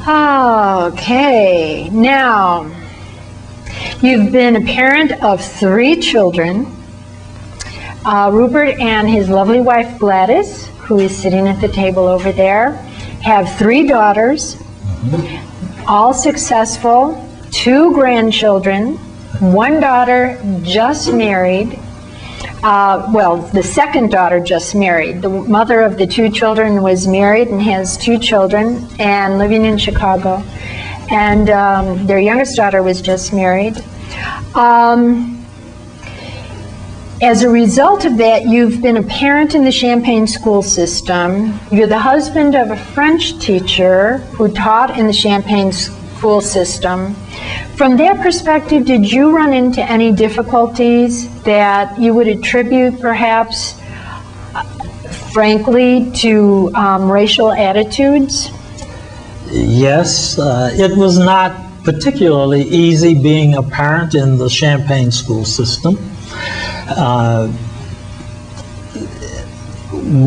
Okay, now, you've been a parent of 3 children. Ruppert and his lovely wife Gladys, who is sitting at the table over there, have 3 daughters, all successful, 2 grandchildren, 1 daughter just married. Well, the second daughter just married. The mother of the 2 children was married and has 2 children and living in Chicago. And their youngest daughter was just married. As a result of that, you've been a parent in the Champaign school system. You're the husband of a French teacher who taught in the Champaign school system. From that perspective, did you run into any difficulties that you would attribute perhaps, frankly, to racial attitudes? Yes, it was not particularly easy being a parent in the Champaign school system.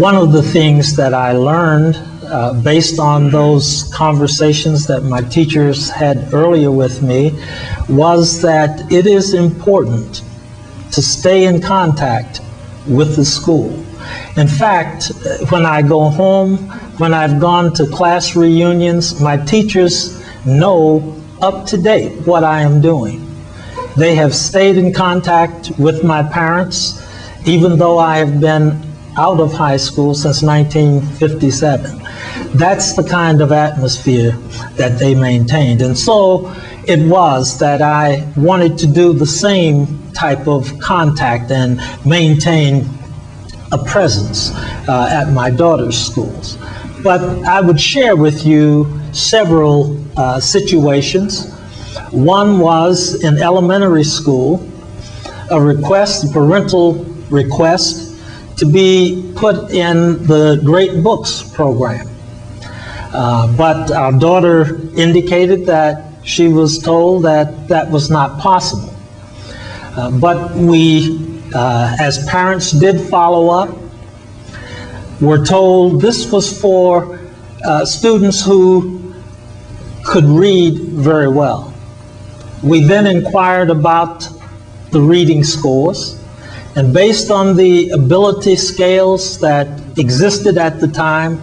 One of the things that I learned based on those conversations that my teachers had earlier with me was that it is important to stay in contact with the school. In fact, when I go home, when I've gone to class reunions, my teachers know up to date what I am doing. They have stayed in contact with my parents, even though I have been out of high school since 1957. That's the kind of atmosphere that they maintained. And so it was that I wanted to do the same type of contact and maintain a presence at my daughter's schools. But I would share with you several situations. One was in elementary school, a parental request to be put in the Great Books program. But our daughter indicated that she was told that that was not possible. But we, as parents, did follow up. We're told this was for students who could read very well. We then inquired about the reading scores, and based on the ability scales that existed at the time,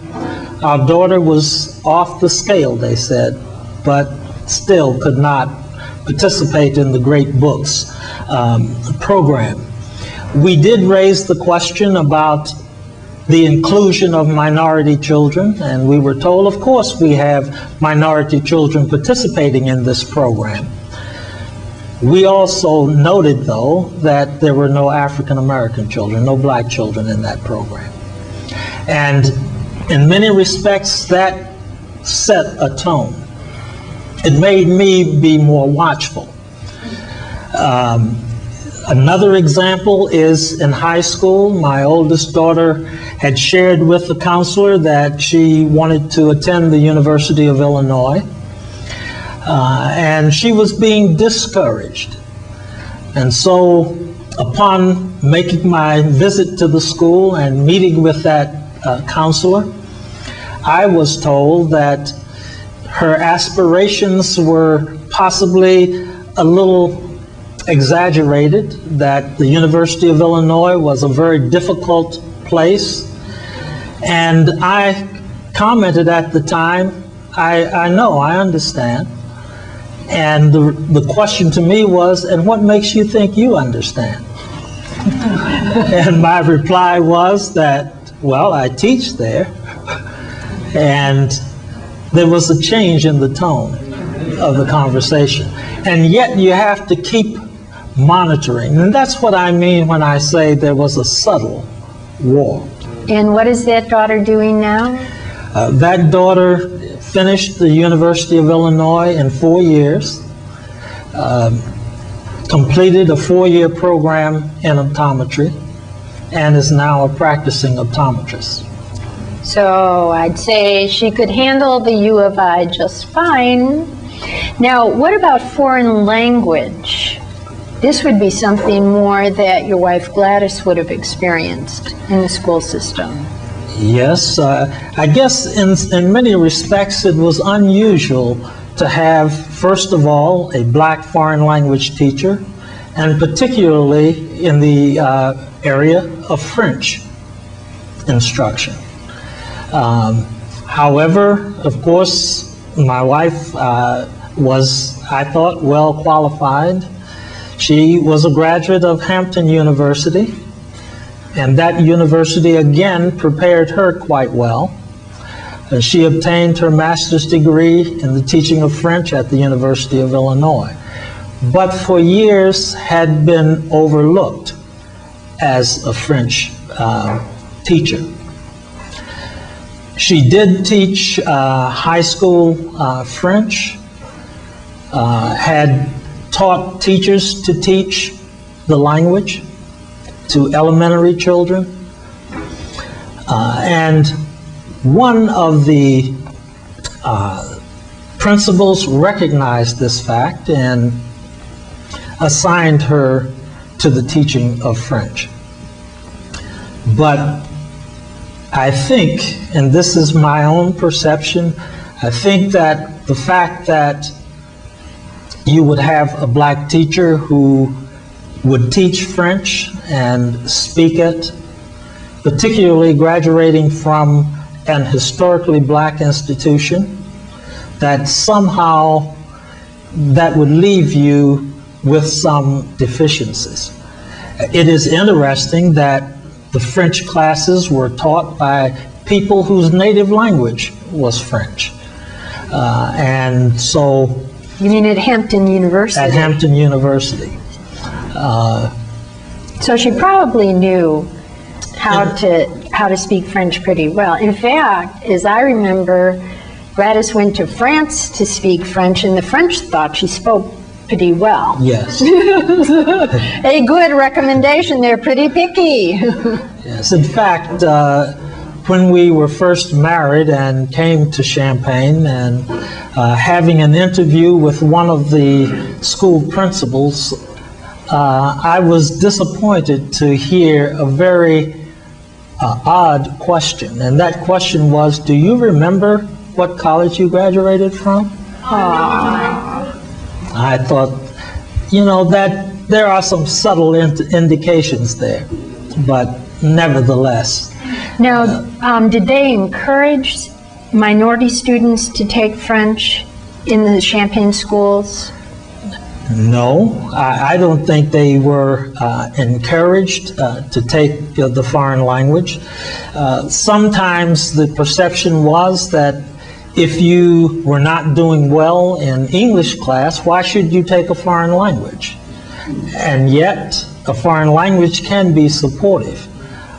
our daughter was off the scale, they said, but still could not participate in the Great Books program. We did raise the question about the inclusion of minority children, and we were told, of course, we have minority children participating in this program. We also noted, though, that there were no African American children, no black children in that program. And in many respects, that set a tone. It made me be more watchful. Another example is in high school. My oldest daughter had shared with the counselor that she wanted to attend the University of Illinois. And she was being discouraged. And so upon making my visit to the school and meeting with that counselor, I was told that her aspirations were possibly a little exaggerated, that the University of Illinois was a very difficult place. And I commented at the time, I know, I understand. And the question to me was, and what makes you think you understand? And my reply was that, well, I teach there. And there was a change in the tone of the conversation. And yet you have to keep monitoring. And that's what I mean when I say there was a subtle war. And what is that daughter doing now? That daughter finished the University of Illinois in 4 years, completed a 4-year program in optometry, and is now a practicing optometrist. So I'd say she could handle the U of I just fine. Now, what about foreign language? This would be something more that your wife Gladys would have experienced in the school system. Yes, I guess in many respects it was unusual to have, first of all, a black foreign language teacher, and particularly in the area of French instruction. However, of course, my wife was, I thought, well qualified. She was a graduate of Hampton University, and that university again prepared her quite well. She obtained her master's degree in the teaching of French at the University of Illinois, but for years had been overlooked as a French teacher. She did teach high school French, had taught teachers to teach the language to elementary children, and one of the principals recognized this fact and assigned her to the teaching of French. But I think, and this is my own perception, I think that the fact that you would have a black teacher who would teach French and speak it, particularly graduating from an historically black institution, that somehow that would leave you with some deficiencies. It is interesting that the French classes were taught by people whose native language was French. And so... You mean at Hampton University? At Hampton University. So she probably knew how to speak French pretty well. In fact, as I remember, Gladys went to France to speak French, and the French thought she spoke pretty well. Yes. A good recommendation. They're pretty picky. Yes. In fact, when we were first married and came to Champaign, and having an interview with one of the school principals, I was disappointed to hear a very odd question. And that question was, do you remember what college you graduated from? I thought, you know, that there are some subtle indications there, but nevertheless. Now, did they encourage minority students to take French in the Champaign schools? No, I don't think they were encouraged to take the foreign language. Sometimes the perception was that if you were not doing well in English class, why should you take a foreign language? And yet, a foreign language can be supportive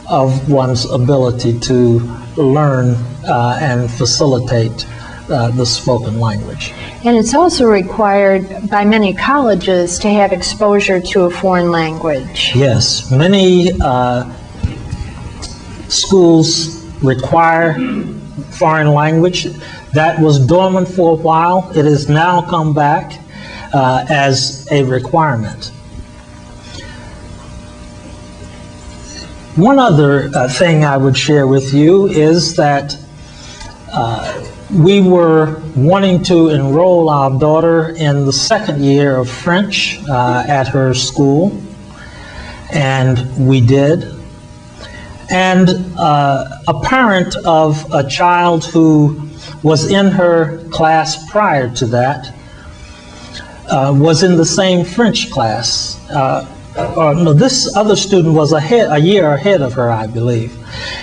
of one's ability to learn and facilitate the spoken language. And it's also required by many colleges to have exposure to a foreign language. Yes, many schools require foreign language. That was dormant for a while. It has now come back as a requirement. One other thing I would share with you is that we were wanting to enroll our daughter in the second year of French at her school, and we did. And a parent of a child who was in her class prior to that was in the same French class. No, this other student was a year ahead of her, I believe.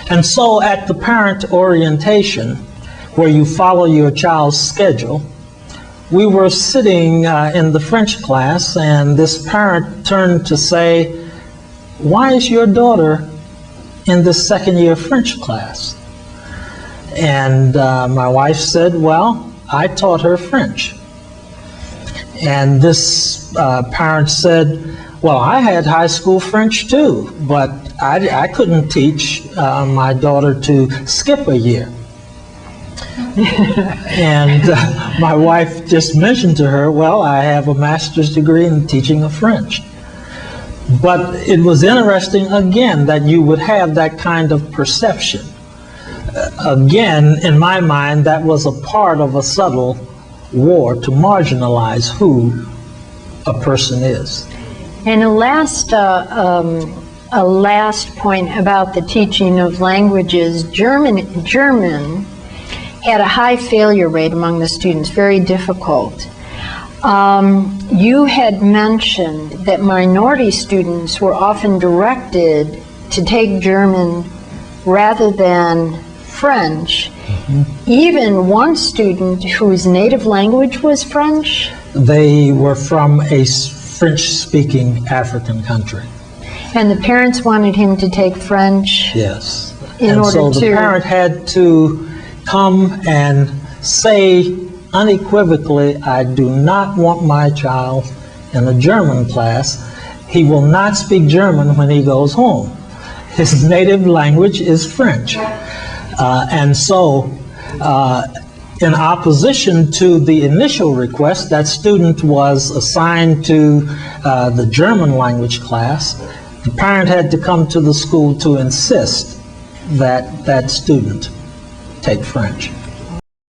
And so at the parent orientation, where you follow your child's schedule, we were sitting in the French class, and this parent turned to say, "Why is your daughter in this second year French class?" And my wife said, "Well, I taught her French." And this parent said, "Well, I had high school French too, but I couldn't teach my daughter to skip a year." And my wife just mentioned to her, "Well, I have a master's degree in teaching of French." But it was interesting, again, that you would have that kind of perception. Again, in my mind, that was a part of a subtle war to marginalize who a person is. And a last point about the teaching of languages, German had a high failure rate among the students, very difficult. You had mentioned that minority students were often directed to take German rather than French. Even one student whose native language was French? They were from a French-speaking African country. And the parents wanted him to take French? Yes. In order so the to... parent had to come and say unequivocally, I do not want my child in a German class. He will not speak German when he goes home. His native language is French. And so, in opposition to the initial request, that student was assigned to the German language class. The parent had to come to the school to insist that that student take French.